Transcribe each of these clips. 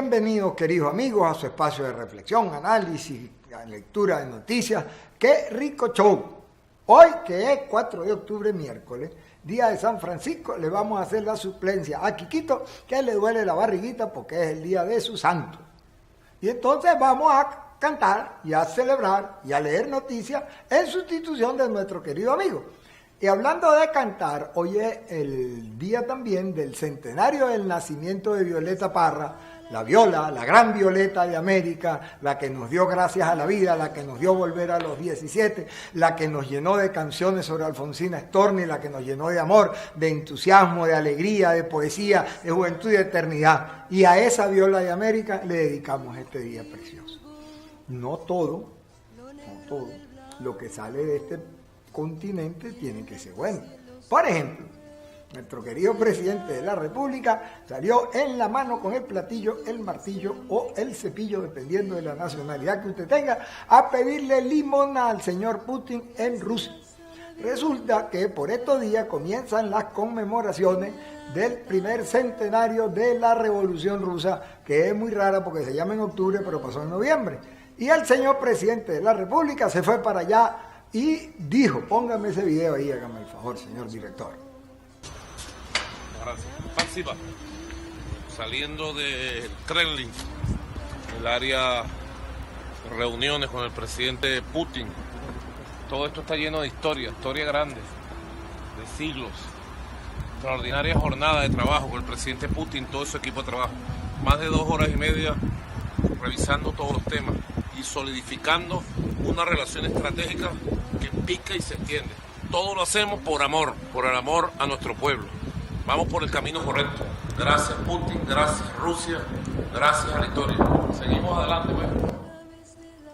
Bienvenidos, queridos amigos, a su espacio de reflexión, análisis, lectura de noticias. ¡Qué rico show! Hoy, que es 4 de octubre, miércoles, día de San Francisco, le vamos a hacer la suplencia a Quiquito, que le duele la barriguita porque es el día de su santo. Y entonces vamos a cantar y a celebrar y a leer noticias en sustitución de nuestro querido amigo. Y hablando de cantar, hoy es el día también del centenario del nacimiento de Violeta Parra, la Viola, la gran Violeta de América, la que nos dio gracias a la vida, la que nos dio volver a los 17, la que nos llenó de canciones sobre Alfonsina Storni, la que nos llenó de amor, de entusiasmo, de alegría, de poesía, de juventud y de eternidad. Y a esa Viola de América le dedicamos este día precioso. No todo lo que sale de este continente tiene que ser bueno. Por ejemplo, nuestro querido presidente de la República salió en la mano con el platillo, el martillo o el cepillo, dependiendo de la nacionalidad que usted tenga, a pedirle limosna al señor Putin en Rusia. Resulta que por estos días comienzan las conmemoraciones del primer centenario de la Revolución Rusa, que es muy rara porque se llama en octubre, pero pasó en noviembre. Y el señor presidente de la República se fue para allá y dijo, póngame ese video ahí, hágame el favor, señor director. Gracias. Saliendo del Kremlin, el área de reuniones con el presidente Putin. Todo esto está lleno de historia grande, de siglos. Extraordinaria jornada de trabajo con el presidente Putin, todo su equipo de trabajo. Más de 2 horas y media revisando todos los temas y solidificando una relación estratégica que pica y se extiende. Todo lo hacemos por el amor a nuestro pueblo. Vamos por el camino correcto. Gracias Putin, gracias Rusia, gracias a la historia. Seguimos adelante, pues.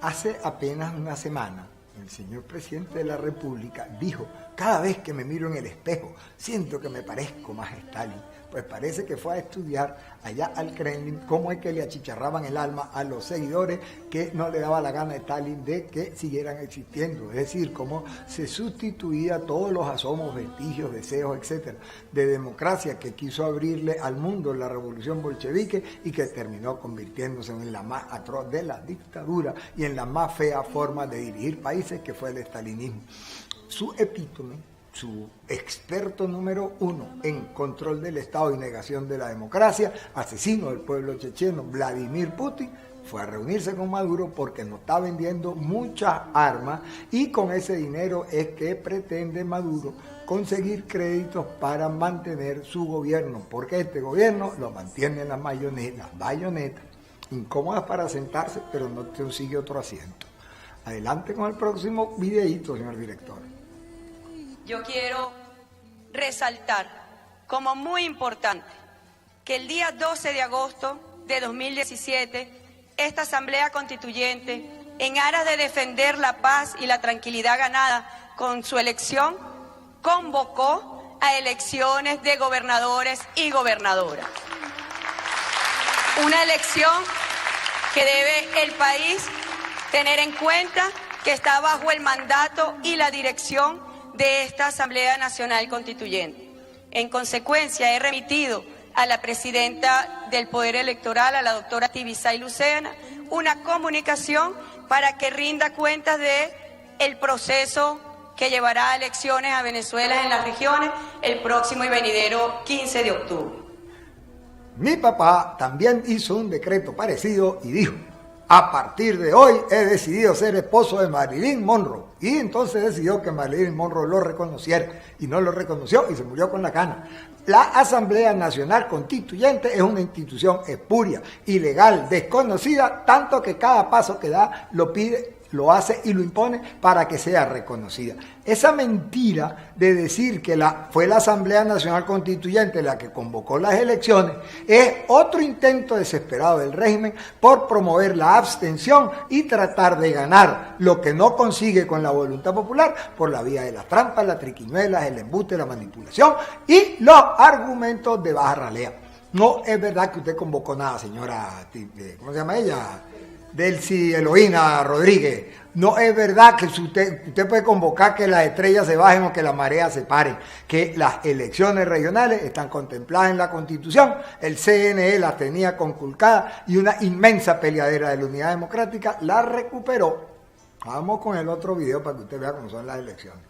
Hace apenas una semana, el señor presidente de la República dijo, cada vez que me miro en el espejo, siento que me parezco más a Stalin. Pues parece que fue a estudiar allá al Kremlin cómo es que le achicharraban el alma a los seguidores que no le daba la gana a Stalin de que siguieran existiendo. Es decir, cómo se sustituía todos los asomos, vestigios, deseos, etcétera, de democracia que quiso abrirle al mundo la revolución bolchevique y que terminó convirtiéndose en la más atroz de la dictadura y en la más fea forma de dirigir países, que fue el estalinismo. Su epítome, su experto número 1 en control del Estado y negación de la democracia, asesino del pueblo checheno, Vladimir Putin, fue a reunirse con Maduro porque nos está vendiendo muchas armas y con ese dinero es que pretende Maduro conseguir créditos para mantener su gobierno, porque este gobierno lo mantiene en las bayonetas, incómodas para sentarse, pero no consigue otro asiento. Adelante con el próximo videíto, señor director. Yo quiero resaltar como muy importante que el día 12 de agosto de 2017, esta Asamblea Constituyente, en aras de defender la paz y la tranquilidad ganada con su elección, convocó a elecciones de gobernadores y gobernadoras. Una elección que debe el país tener en cuenta que está bajo el mandato y la dirección de esta Asamblea Nacional Constituyente. En consecuencia, he remitido a la presidenta del Poder Electoral, a la doctora Tibisay Lucena, una comunicación para que rinda cuentas de el proceso que llevará a elecciones a Venezuela en las regiones el próximo y venidero 15 de octubre. Mi papá también hizo un decreto parecido y dijo, a partir de hoy he decidido ser esposo de Marilyn Monroe. Y entonces decidió que Marilyn Monroe lo reconociera. Y no lo reconoció y se murió con la cana. La Asamblea Nacional Constituyente es una institución espuria, ilegal, desconocida, tanto que cada paso que da lo pide, lo hace y lo impone para que sea reconocida. Esa mentira de decir que fue la Asamblea Nacional Constituyente la que convocó las elecciones es otro intento desesperado del régimen por promover la abstención y tratar de ganar lo que no consigue con la voluntad popular por la vía de las trampas, las triquiñuelas, el embuste, la manipulación y los argumentos de baja ralea. No es verdad que usted convocó nada, señora, ¿cómo se llama ella? Delcy Eloína Rodríguez, no es verdad que usted puede convocar que las estrellas se bajen o que las mareas se paren, que las elecciones regionales están contempladas en la Constitución, el CNE las tenía conculcadas y una inmensa peleadera de la Unidad Democrática la recuperó. Vamos con el otro video para que usted vea cómo son las elecciones.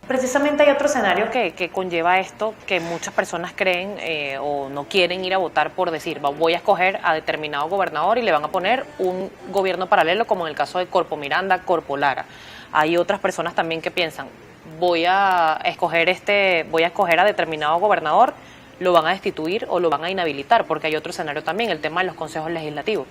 Precisamente hay otro escenario que conlleva esto, que muchas personas creen o no quieren ir a votar por decir, voy a escoger a determinado gobernador y le van a poner un gobierno paralelo, como en el caso de Corpo Miranda, Corpo Lara. Hay otras personas también que piensan, voy a escoger a determinado gobernador, lo van a destituir o lo van a inhabilitar, porque hay otro escenario también, el tema de los consejos legislativos.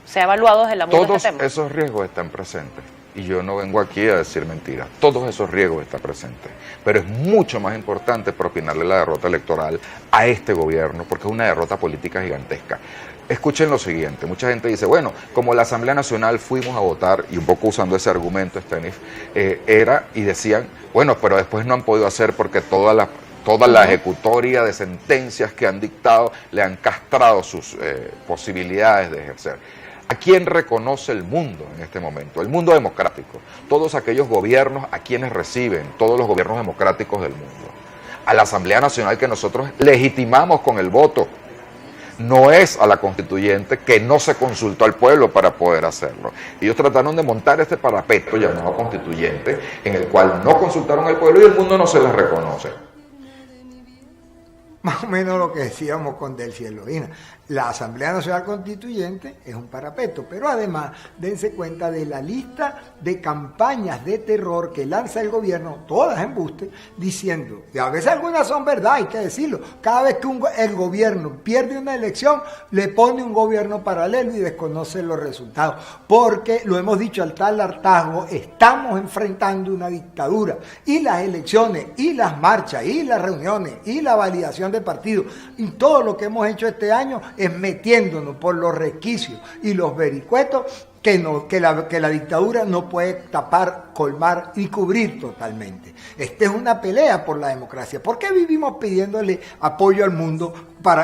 Se ha evaluado desde la mundo Todos este tema. esos riesgos están presentes. Y yo no vengo aquí a decir mentiras, todos esos riesgos están presentes, pero es mucho más importante propinarle la derrota electoral a este gobierno, porque es una derrota política gigantesca. Escuchen lo siguiente, mucha gente dice, bueno, como la Asamblea Nacional fuimos a votar, y un poco usando ese argumento, Stenif, y decían, bueno, pero después no han podido hacer porque toda la ejecutoria de sentencias que han dictado le han castrado sus posibilidades de ejercer. ¿A quién reconoce el mundo en este momento? El mundo democrático. Todos aquellos gobiernos a quienes reciben, todos los gobiernos democráticos del mundo. A la Asamblea Nacional que nosotros legitimamos con el voto. No es a la constituyente que no se consultó al pueblo para poder hacerlo. Ellos trataron de montar este parapeto llamado constituyente, en el cual no consultaron al pueblo y el mundo no se les reconoce. Más o menos lo que decíamos con Delcy Eloína. La Asamblea Nacional Constituyente es un parapeto, pero además dense cuenta de la lista de campañas de terror que lanza el gobierno, todas embuste, diciendo, y a veces algunas son verdad, hay que decirlo, cada vez que el gobierno pierde una elección, le pone un gobierno paralelo y desconoce los resultados, porque lo hemos dicho al tal hartazgo, estamos enfrentando una dictadura, y las elecciones, y las marchas, y las reuniones, y la validación de partidos, y todo lo que hemos hecho este año es metiéndonos por los resquicios y los vericuetos que la dictadura no puede tapar, colmar y cubrir totalmente. Esta es una pelea por la democracia. ¿Por qué vivimos pidiéndole apoyo al mundo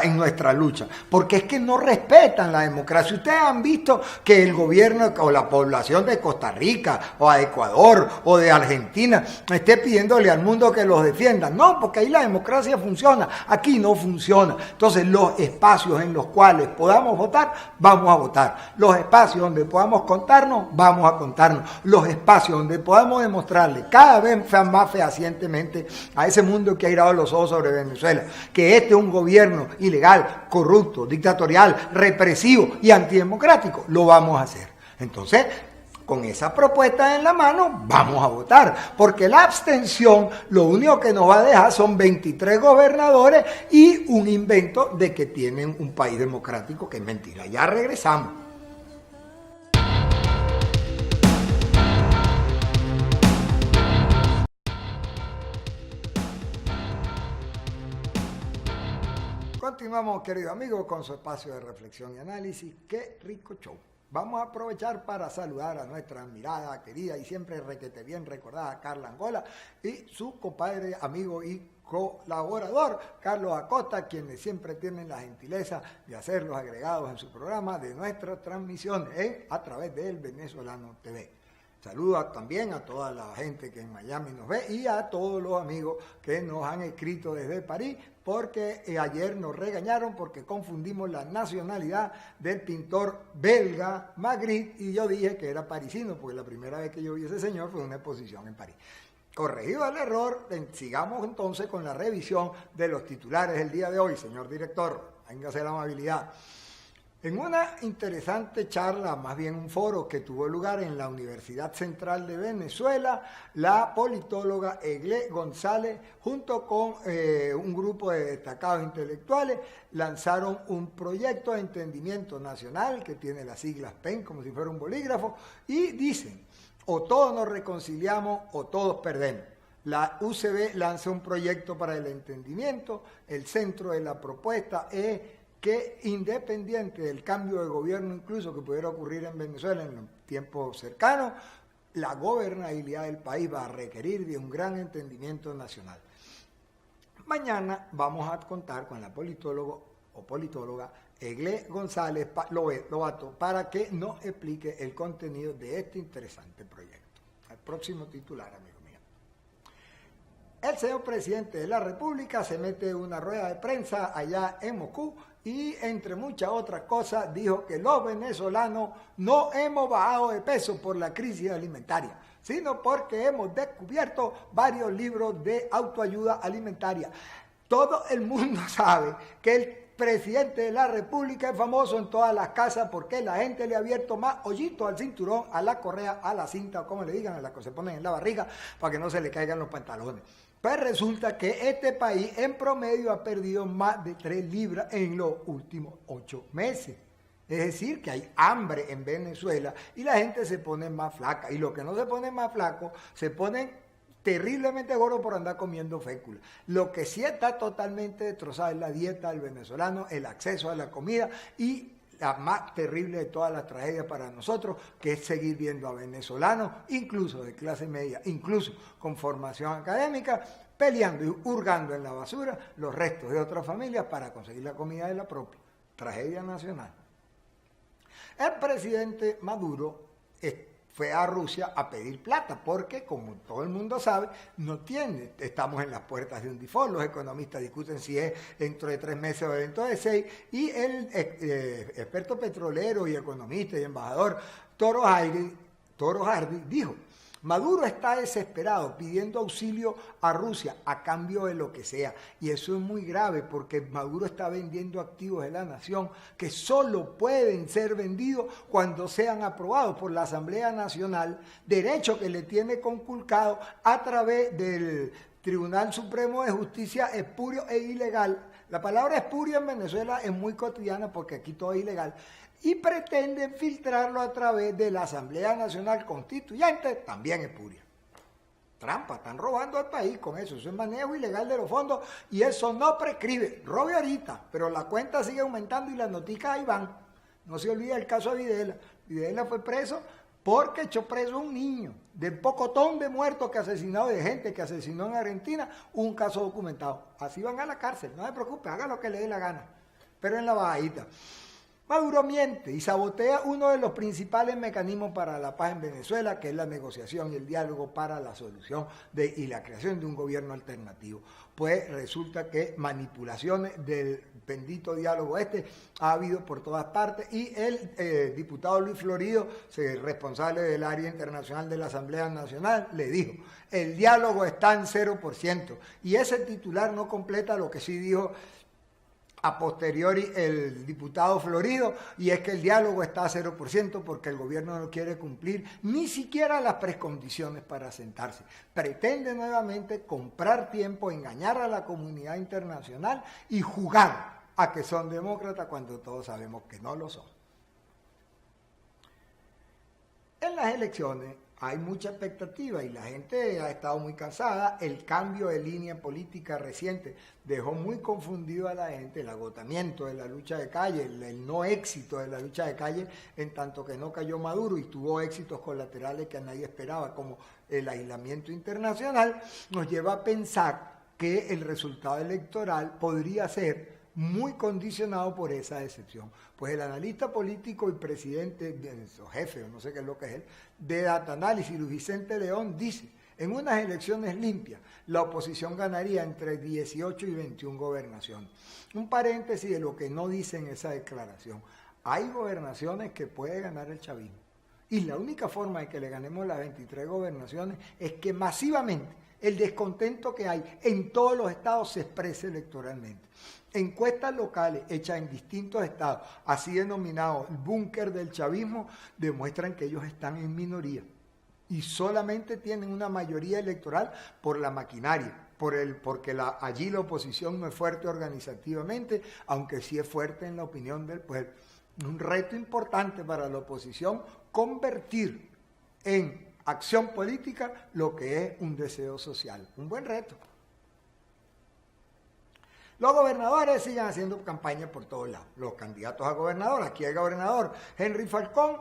en nuestra lucha? Porque es que no respetan la democracia. Ustedes han visto que el gobierno o la población de Costa Rica o de Ecuador o de Argentina esté pidiéndole al mundo que los defienda. No, porque ahí la democracia funciona. Aquí no funciona. Entonces los espacios en los cuales podamos votar, vamos a votar. Los espacios donde podamos contarnos, vamos a contarnos. Los espacios donde podamos demostrarle cada vez más fehacientemente a ese mundo que ha girado los ojos sobre Venezuela, que este es un gobierno ilegal, corrupto, dictatorial, represivo y antidemocrático, lo vamos a hacer. Entonces, con esa propuesta en la mano, vamos a votar, porque la abstención lo único que nos va a dejar son 23 gobernadores y un invento de que tienen un país democrático, que es mentira. Ya regresamos. Continuamos, queridos amigos, con su espacio de reflexión y análisis. ¡Qué rico show! Vamos a aprovechar para saludar a nuestra admirada, querida y siempre requete bien recordada Carla Angola y su compadre, amigo y colaborador Carlos Acosta, quienes siempre tienen la gentileza de hacer los agregados en su programa de nuestras transmisiones a través de El Venezolano TV. Saludos también a toda la gente que en Miami nos ve y a todos los amigos que nos han escrito desde París, porque ayer nos regañaron porque confundimos la nacionalidad del pintor belga Magritte y yo dije que era parisino, porque la primera vez que yo vi a ese señor fue en una exposición en París. Corregido el error, sigamos entonces con la revisión de los titulares del día de hoy, señor director, véngase la amabilidad. En una interesante charla, más bien un foro que tuvo lugar en la Universidad Central de Venezuela, la politóloga Eglé González, junto con un grupo de destacados intelectuales, lanzaron un proyecto de entendimiento nacional que tiene las siglas PEN, como si fuera un bolígrafo, y dicen, o todos nos reconciliamos o todos perdemos. La UCB lanza un proyecto para el entendimiento, el centro de la propuesta es que independiente del cambio de gobierno incluso que pudiera ocurrir en Venezuela en los tiempos cercanos, la gobernabilidad del país va a requerir de un gran entendimiento nacional. Mañana vamos a contar con la politóloga Egle González Lobato para que nos explique el contenido de este interesante proyecto. Al próximo titular, amigo mío. El señor presidente de la República se mete en una rueda de prensa allá en Moscú y, entre muchas otras cosas, dijo que los venezolanos no hemos bajado de peso por la crisis alimentaria, sino porque hemos descubierto varios libros de autoayuda alimentaria. Todo el mundo sabe que el presidente de la República es famoso en todas las casas porque la gente le ha abierto más hoyitos al cinturón, a la correa, a la cinta, o como le digan, a la que se ponen en la barriga para que no se le caigan los pantalones. Pues resulta que este país en promedio ha perdido más de 3 libras en los últimos 8 meses. Es decir, que hay hambre en Venezuela y la gente se pone más flaca. Y los que no se ponen más flacos se ponen terriblemente gordos por andar comiendo fécula. Lo que sí está totalmente destrozado es la dieta del venezolano, el acceso a la comida y la más terrible de todas las tragedias para nosotros, que es seguir viendo a venezolanos, incluso de clase media, incluso con formación académica, peleando y hurgando en la basura los restos de otras familias para conseguir la comida de la propia. Tragedia nacional. El presidente Maduro fue a Rusia a pedir plata, porque como todo el mundo sabe, no tiene, estamos en las puertas de un default, los economistas discuten si es dentro de 3 meses o dentro de 6, y el experto petrolero y economista y embajador Toro Hardy dijo: Maduro está desesperado pidiendo auxilio a Rusia a cambio de lo que sea. Y eso es muy grave porque Maduro está vendiendo activos de la nación que solo pueden ser vendidos cuando sean aprobados por la Asamblea Nacional, derecho que le tiene conculcado a través del Tribunal Supremo de Justicia espurio e ilegal. La palabra espurio en Venezuela es muy cotidiana porque aquí todo es ilegal. Y pretenden filtrarlo a través de la Asamblea Nacional Constituyente, también espuria. Trampa, están robando al país con eso. Eso es manejo ilegal de los fondos y eso no prescribe. Robe ahorita, pero la cuenta sigue aumentando y las noticias ahí van. No se olvida el caso de Videla. Videla fue preso porque echó preso a un niño, del pocotón de muertos que asesinó, de gente que asesinó en Argentina, un caso documentado. Así van a la cárcel, no se preocupe, haga lo que le dé la gana, pero en la bajadita. Maduro miente y sabotea uno de los principales mecanismos para la paz en Venezuela, que es la negociación y el diálogo para la solución y la creación de un gobierno alternativo. Pues resulta que manipulaciones del bendito diálogo ha habido por todas partes y el diputado Luis Florido, responsable del área internacional de la Asamblea Nacional, le dijo: el diálogo está en 0%, y ese titular no completa lo que sí dijo a posteriori el diputado Florido, y es que el diálogo está a 0% porque el gobierno no quiere cumplir ni siquiera las precondiciones para sentarse. Pretende nuevamente comprar tiempo, engañar a la comunidad internacional y jugar a que son demócratas cuando todos sabemos que no lo son. En las elecciones hay mucha expectativa y la gente ha estado muy cansada. El cambio de línea política reciente dejó muy confundido a la gente, el agotamiento de la lucha de calle, el no éxito de la lucha de calle, en tanto que no cayó Maduro y tuvo éxitos colaterales que nadie esperaba, como el aislamiento internacional, nos lleva a pensar que el resultado electoral podría ser muy condicionado por esa decepción. Pues el analista político y presidente, o jefe, o no sé qué es lo que es él, de Data Análisis, Luis Vicente León, dice: en unas elecciones limpias, la oposición ganaría entre 18 y 21 gobernaciones. Un paréntesis de lo que no dice en esa declaración: hay gobernaciones que puede ganar el chavismo. Y la única forma de que le ganemos las 23 gobernaciones es que masivamente el descontento que hay en todos los estados se exprese electoralmente. Encuestas locales hechas en distintos estados, así denominados el búnker del chavismo, demuestran que ellos están en minoría y solamente tienen una mayoría electoral por la maquinaria, porque allí la oposición no es fuerte organizativamente, aunque sí es fuerte en la opinión del pueblo. Un reto importante para la oposición convertir en acción política lo que es un deseo social. Un buen reto. Los gobernadores siguen haciendo campaña por todos lados. Los candidatos a gobernador, aquí el gobernador Henry Falcón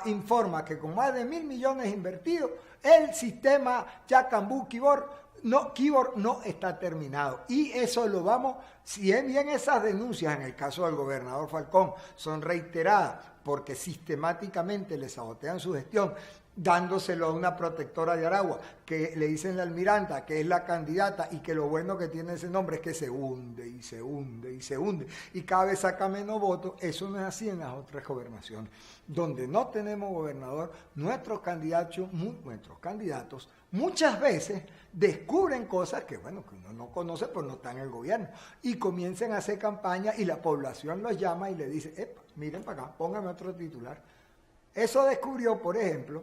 informa que con más de 1.000 millones invertidos, el sistema Yacambú-Quibor No, Quibor no está terminado. Y eso lo vamos, si es bien esas denuncias en el caso del gobernador Falcón son reiteradas porque sistemáticamente le sabotean su gestión, dándoselo a una protectora de Aragua, que le dicen la almiranta, que es la candidata, y que lo bueno que tiene ese nombre es que se hunde, y se hunde, y se hunde, y cada vez saca menos votos. Eso no es así en las otras gobernaciones. Donde no tenemos gobernador, nuestros candidatos muchas veces descubren cosas que, bueno, que uno no conoce, pues no está en el gobierno, y comienzan a hacer campaña, y la población los llama y le dice, epa, miren para acá, póngame otro titular. Eso descubrió, por ejemplo,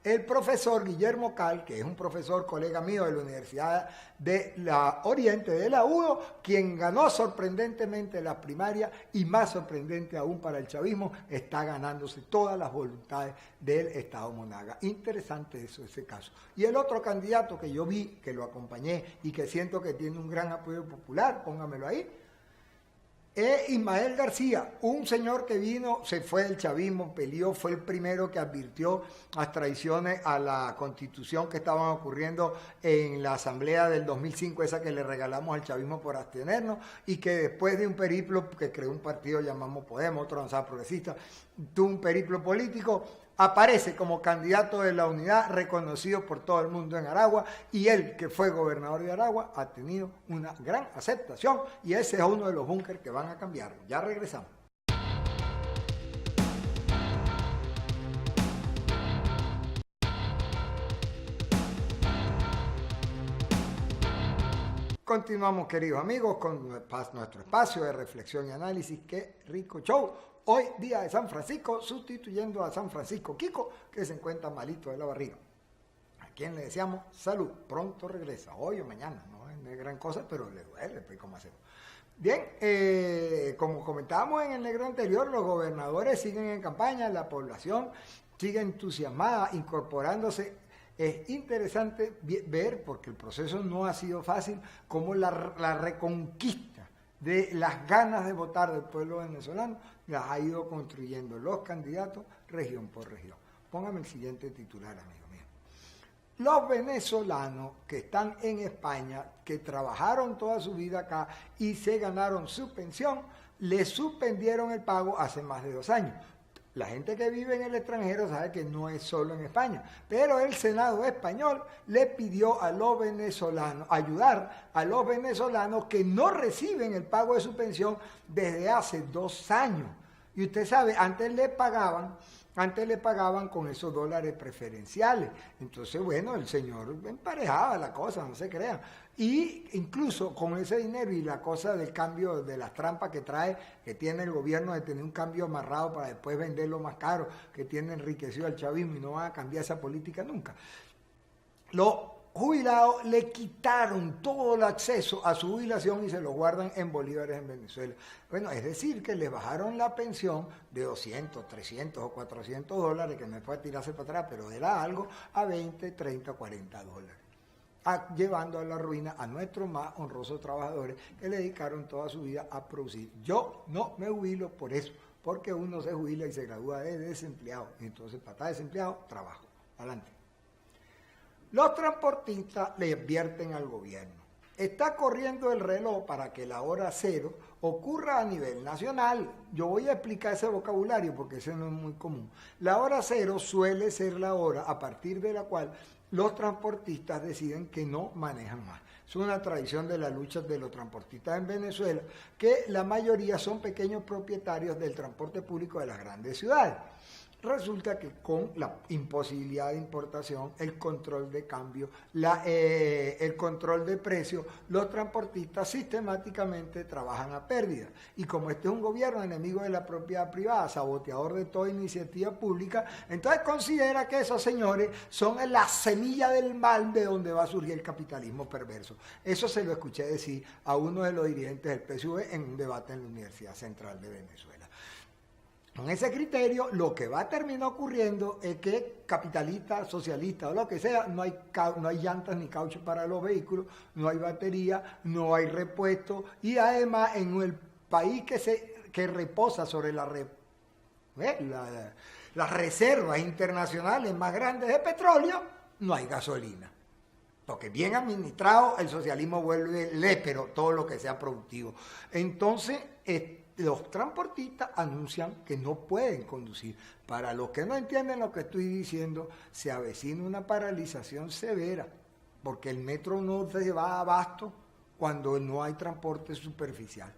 el profesor Guillermo Cal, que es un profesor, colega mío de la Universidad de la Oriente, de la UDO, quien ganó sorprendentemente las primarias y más sorprendente aún para el chavismo, está ganándose todas las voluntades del Estado Monaga. Interesante eso, ese caso. Y el otro candidato que yo vi, que lo acompañé y que siento que tiene un gran apoyo popular, póngamelo ahí, es Ismael García, un señor que vino, se fue del chavismo, peleó, fue el primero que advirtió las traiciones a la Constitución que estaban ocurriendo en la Asamblea del 2005, esa que le regalamos al chavismo por abstenernos, y que después de un periplo que creó un partido llamamos Podemos, otro Avanzada Progresista, tuvo un periplo político, aparece como candidato de la unidad reconocido por todo el mundo en Aragua, y él, que fue gobernador de Aragua, ha tenido una gran aceptación, y ese es uno de los búnkeres que van a cambiar. Ya regresamos. Continuamos, queridos amigos, con nuestro espacio de reflexión y análisis. ¡Qué rico show! Hoy, día de San Francisco, sustituyendo a San Francisco Kiko, que se encuentra malito de la barriga. A quien le deseamos salud. Pronto regresa, hoy o mañana. No es gran cosa, pero le duele, pues, ¿cómo hacemos? Bien, como comentábamos en el negro anterior, los gobernadores siguen en campaña, la población sigue entusiasmada, incorporándose. Es interesante ver, porque el proceso no ha sido fácil, cómo la reconquista de las ganas de votar del pueblo venezolano las ha ido construyendo los candidatos región por región. Póngame el siguiente titular, amigo mío. Los venezolanos que están en España, que trabajaron toda su vida acá y se ganaron su pensión, le suspendieron el pago hace más de 2 años. La gente que vive en el extranjero sabe que no es solo en España, pero el Senado español le pidió a los venezolanos, ayudar a los venezolanos que no reciben el pago de su pensión desde hace 2 años. Y usted sabe, antes le pagaban con esos dólares preferenciales. Entonces, bueno, el señor emparejaba la cosa, no se crean. Y incluso con ese dinero y la cosa del cambio, de las trampas que tiene el gobierno de tener un cambio amarrado para después venderlo más caro, que tiene enriquecido al chavismo y no van a cambiar esa política nunca. Los jubilados le quitaron todo el acceso a su jubilación y se lo guardan en bolívares en Venezuela. Bueno, es decir, que le bajaron la pensión de 200, 300 o 400 dólares, que no es para tirarse para atrás, pero era algo, a 20, 30, 40 dólares. Llevando a la ruina a nuestros más honrosos trabajadores que le dedicaron toda su vida a producir. Yo no me jubilo por eso, porque uno se jubila y se gradúa de desempleado. Entonces, para estar desempleado, trabajo. Adelante. Los transportistas le advierten al gobierno. Está corriendo el reloj para que la hora cero ocurra a nivel nacional. Yo voy a explicar ese vocabulario porque ese no es muy común. La hora cero suele ser la hora a partir de la cual los transportistas deciden que no manejan más. Es una tradición de la lucha de los transportistas en Venezuela, que la mayoría son pequeños propietarios del transporte público de las grandes ciudades. Resulta que con la imposibilidad de importación, el control de cambio, el control de precios, los transportistas sistemáticamente trabajan a pérdida. Y como este es un gobierno enemigo de la propiedad privada, saboteador de toda iniciativa pública, entonces considera que esos señores son la semilla del mal de donde va a surgir el capitalismo perverso. Eso se lo escuché decir a uno de los dirigentes del PSV en un debate en la Universidad Central de Venezuela. Con ese criterio, lo que va a terminar ocurriendo es que capitalista, socialista o lo que sea, no hay llantas ni caucho para los vehículos, no hay batería, no hay repuesto, y además en el país que reposa sobre las reservas internacionales más grandes de petróleo, no hay gasolina. Porque bien administrado el socialismo vuelve lépero todo lo que sea productivo. Entonces, los transportistas anuncian que no pueden conducir. Para los que no entienden lo que estoy diciendo, se avecina una paralización severa, porque el metro no se va a abasto cuando no hay transporte superficial.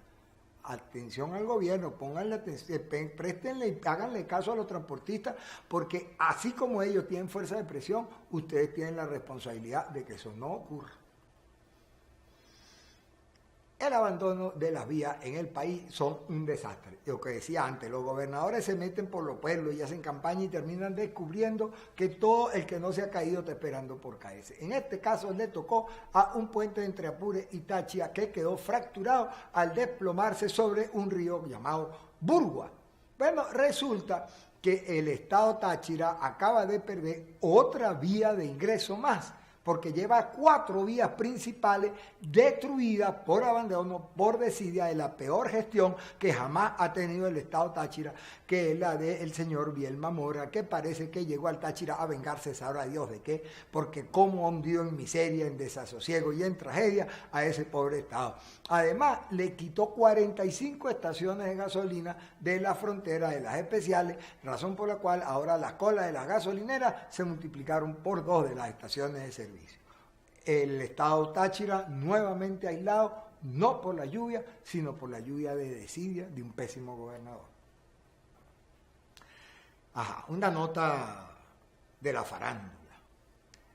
Atención al gobierno, pónganle atención, préstenle y háganle caso a los transportistas, porque así como ellos tienen fuerza de presión, ustedes tienen la responsabilidad de que eso no ocurra. El abandono de las vías en el país son un desastre. Lo que decía antes, los gobernadores se meten por los pueblos y hacen campaña y terminan descubriendo que todo el que no se ha caído está esperando por caerse. En este caso le tocó a un puente entre Apure y Táchira que quedó fracturado al desplomarse sobre un río llamado Burgua. Bueno, resulta que el estado Táchira acaba de perder otra vía de ingreso más, porque lleva 4 vías principales destruidas por abandono, por desidia de la peor gestión que jamás ha tenido el estado Táchira, que es la del señor Bielma Mora, que parece que llegó al Táchira a vengarse, sabrá Dios de qué, porque cómo ha hundido en miseria, en desasosiego y en tragedia a ese pobre estado. Además, le quitó 45 estaciones de gasolina de la frontera de las especiales, razón por la cual ahora las colas de las gasolineras se multiplicaron por 2 de las estaciones de servicio. El estado Táchira nuevamente aislado, no por la lluvia, sino por la lluvia de desidia de un pésimo gobernador. Una nota de la farándula.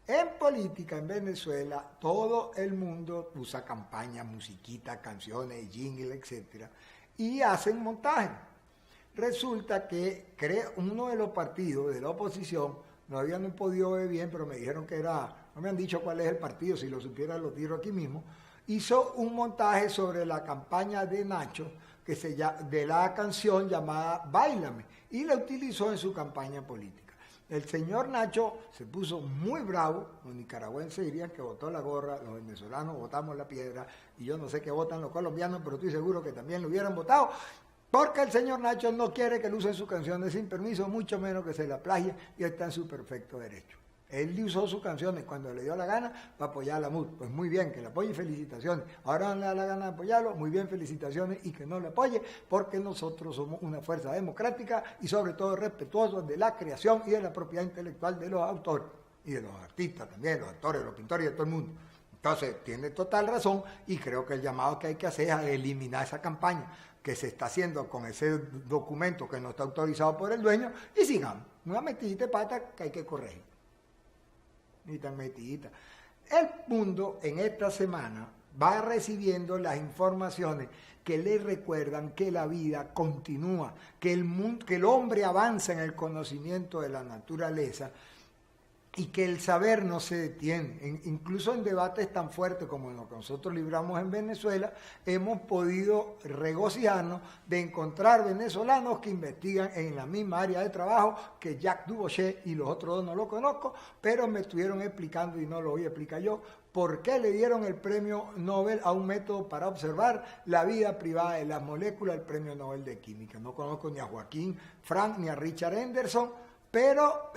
En política en Venezuela, todo el mundo usa campañas, musiquitas, canciones, jingles, etc. y hacen montaje. Resulta que uno de los partidos de la oposición, no habían podido ver bien, pero me dijeron que era, no me han dicho cuál es el partido, si lo supiera lo tiro aquí mismo, hizo un montaje sobre la campaña de Nacho, de la canción llamada Báilame, y la utilizó en su campaña política. El señor Nacho se puso muy bravo, los nicaragüenses dirían que botó la gorra, los venezolanos botamos la piedra, y yo no sé qué votan los colombianos, pero estoy seguro que también lo hubieran votado, porque el señor Nacho no quiere que le usen sus canciones sin permiso, mucho menos que se la plagie, y está en su perfecto derecho. Él usó sus canciones cuando le dio la gana para apoyar a la MUD. Pues muy bien, que le apoye y felicitaciones. Ahora no le da la gana de apoyarlo, muy bien, felicitaciones, y que no le apoye, porque nosotros somos una fuerza democrática y sobre todo respetuosos de la creación y de la propiedad intelectual de los autores, y de los artistas también, los actores, los pintores y de todo el mundo. Entonces, tiene total razón, y creo que el llamado que hay que hacer es a eliminar esa campaña que se está haciendo con ese documento que no está autorizado por el dueño, y sigamos. Una metidita de pata que hay que corregir. Ni tan metidita. El mundo en esta semana va recibiendo las informaciones que le recuerdan que la vida continúa, que el hombre avanza en el conocimiento de la naturaleza, y que el saber no se detiene. Incluso en debates tan fuertes como los que nosotros libramos en Venezuela, hemos podido regocijarnos de encontrar venezolanos que investigan en la misma área de trabajo que Jacques Dubochet, y los otros dos no lo conozco, pero me estuvieron explicando, y no lo voy a explicar yo, por qué le dieron el premio Nobel a un método para observar la vida privada de las moléculas, el premio Nobel de Química. No conozco ni a Joaquín Frank ni a Richard Henderson, pero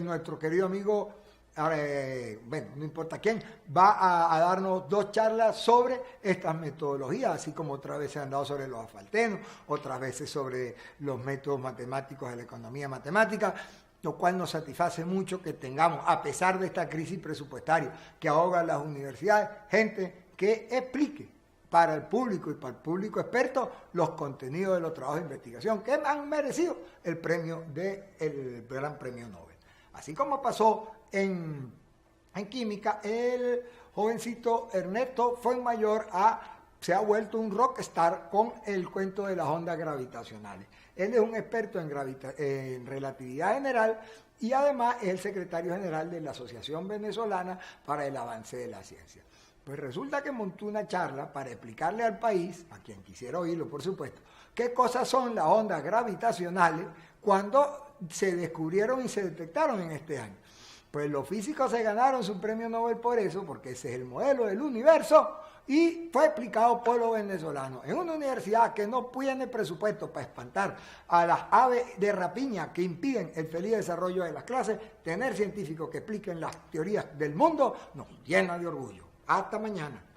nuestro querido amigo, no importa quién, va a darnos 2 charlas sobre estas metodologías, así como otras veces han dado sobre los asfaltenos, otras veces sobre los métodos matemáticos de la economía matemática, lo cual nos satisface mucho que tengamos, a pesar de esta crisis presupuestaria que ahoga las universidades, gente que explique para el público y para el público experto los contenidos de los trabajos de investigación que han merecido el premio del Gran Premio Nobel. Así como pasó en química, el jovencito Ernesto Fuenmayor se ha vuelto un rockstar con el cuento de las ondas gravitacionales. Él es un experto en relatividad general y además es el secretario general de la Asociación Venezolana para el Avance de la Ciencia. Pues resulta que montó una charla para explicarle al país, a quien quisiera oírlo por supuesto, qué cosas son las ondas gravitacionales cuando se descubrieron y se detectaron en este año. Pues los físicos se ganaron su premio Nobel por eso, porque ese es el modelo del universo y fue explicado por los venezolanos. En una universidad que no tiene presupuesto para espantar a las aves de rapiña que impiden el feliz desarrollo de las clases, tener científicos que expliquen las teorías del mundo nos llena de orgullo. Hasta mañana.